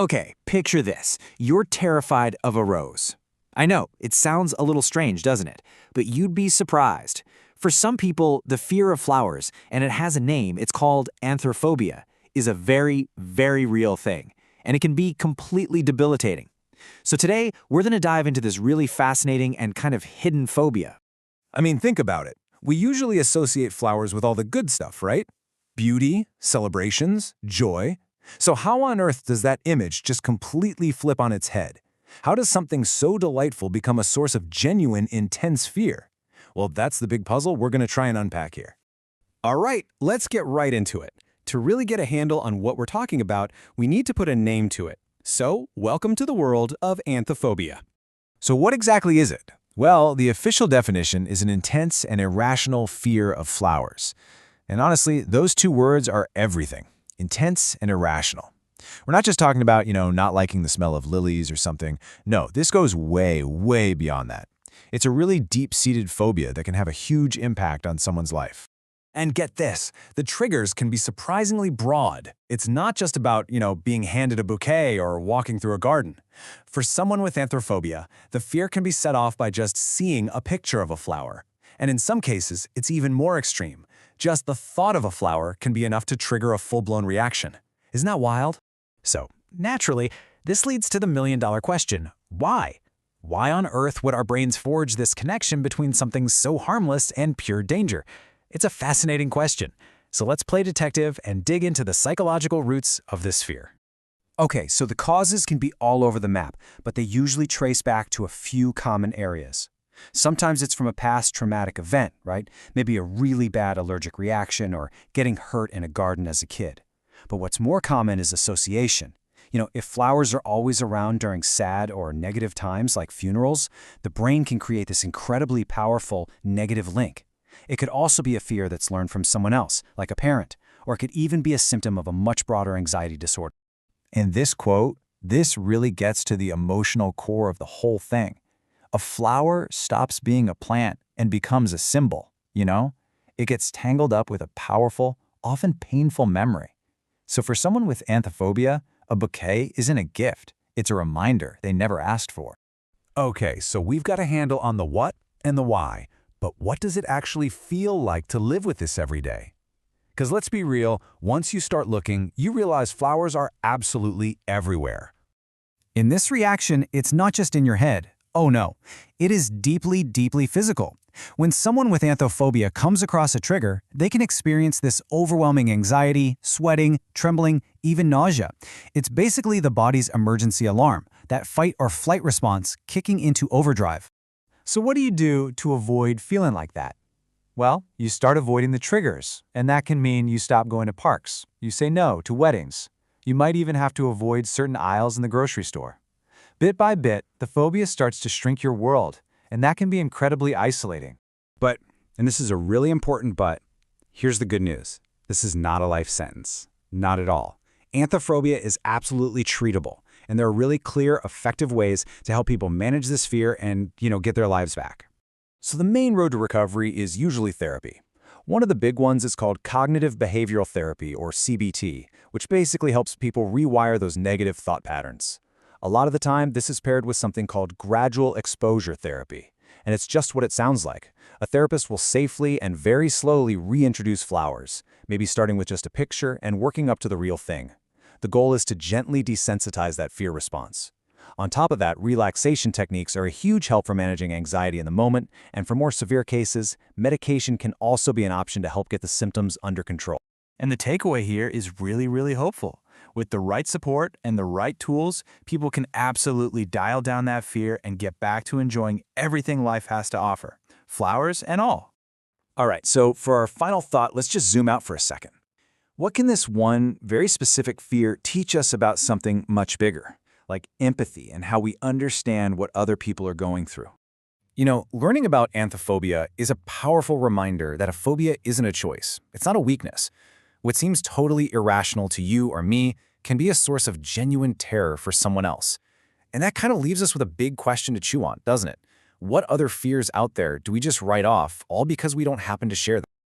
Okay, picture this. You're terrified of a rose. I know, it sounds a little strange, doesn't it? But you'd be surprised. For some people, the fear of flowers, and it has a name, it's called anthophobia, is a very, very real thing. And it can be completely debilitating. So today, we're going to dive into this really fascinating and kind of hidden phobia. I mean, think about it. We usually associate flowers with all the good stuff, right? Beauty, celebrations, joy. So how on earth does that image just completely flip on its head? How does something so delightful become a source of genuine, intense fear? Well, that's the big puzzle we're going to try and unpack here. All right, let's get right into it. To really get a handle on what we're talking about, we need to put a name to it. So, welcome to the world of anthophobia. So what exactly is it? Well, the official definition is an intense and irrational fear of flowers. And honestly, those two words are everything. Intense and irrational. We're not just talking about, not liking the smell of lilies or something. No, this goes way, way beyond that. It's a really deep-seated phobia that can have a huge impact on someone's life. And get this, the triggers can be surprisingly broad. It's not just about, being handed a bouquet or walking through a garden. For someone with anthophobia, the fear can be set off by just seeing a picture of a flower. And in some cases, it's even more extreme. Just the thought of a flower can be enough to trigger a full-blown reaction. Isn't that wild? So, naturally, this leads to the million-dollar question, why? Why on earth would our brains forge this connection between something so harmless and pure danger? It's a fascinating question. So let's play detective and dig into the psychological roots of this fear. Okay, so the causes can be all over the map, but they usually trace back to a few common areas. Sometimes it's from a past traumatic event, right? Maybe a really bad allergic reaction or getting hurt in a garden as a kid. But what's more common is association. If flowers are always around during sad or negative times like funerals, the brain can create this incredibly powerful negative link. It could also be a fear that's learned from someone else, like a parent, or it could even be a symptom of a much broader anxiety disorder. And this quote, this really gets to the emotional core of the whole thing. A flower stops being a plant and becomes a symbol, It gets tangled up with a powerful, often painful memory. So for someone with anthophobia, a bouquet isn't a gift. It's a reminder they never asked for. Okay, so we've got a handle on the what and the why, but what does it actually feel like to live with this every day? Because let's be real, once you start looking, you realize flowers are absolutely everywhere. In this reaction, it's not just in your head. Oh no, it is deeply, deeply physical. When someone with anthophobia comes across a trigger, they can experience this overwhelming anxiety, sweating, trembling, even nausea. It's basically the body's emergency alarm, that fight or flight response kicking into overdrive. So what do you do to avoid feeling like that? Well, you start avoiding the triggers, and that can mean you stop going to parks. You say no to weddings. You might even have to avoid certain aisles in the grocery store. Bit by bit, the phobia starts to shrink your world, and that can be incredibly isolating. But, and this is a really important but, here's the good news. This is not a life sentence. Not at all. Anthophobia is absolutely treatable, and there are really clear, effective ways to help people manage this fear and, get their lives back. So the main road to recovery is usually therapy. One of the big ones is called cognitive behavioral therapy, or CBT, which basically helps people rewire those negative thought patterns. A lot of the time, this is paired with something called gradual exposure therapy. And it's just what it sounds like. A therapist will safely and very slowly reintroduce flowers, maybe starting with just a picture and working up to the real thing. The goal is to gently desensitize that fear response. On top of that, relaxation techniques are a huge help for managing anxiety in the moment, and for more severe cases, medication can also be an option to help get the symptoms under control. And the takeaway here is really, really hopeful. With the right support and the right tools, people can absolutely dial down that fear and get back to enjoying everything life has to offer, flowers and all. All right, so for our final thought, let's just zoom out for a second. What can this one very specific fear teach us about something much bigger, like empathy and how we understand what other people are going through? Learning about anthophobia is a powerful reminder that a phobia isn't a choice. It's not a weakness. What seems totally irrational to you or me can be a source of genuine terror for someone else. And that kind of leaves us with a big question to chew on, doesn't it? What other fears out there do we just write off all because we don't happen to share them?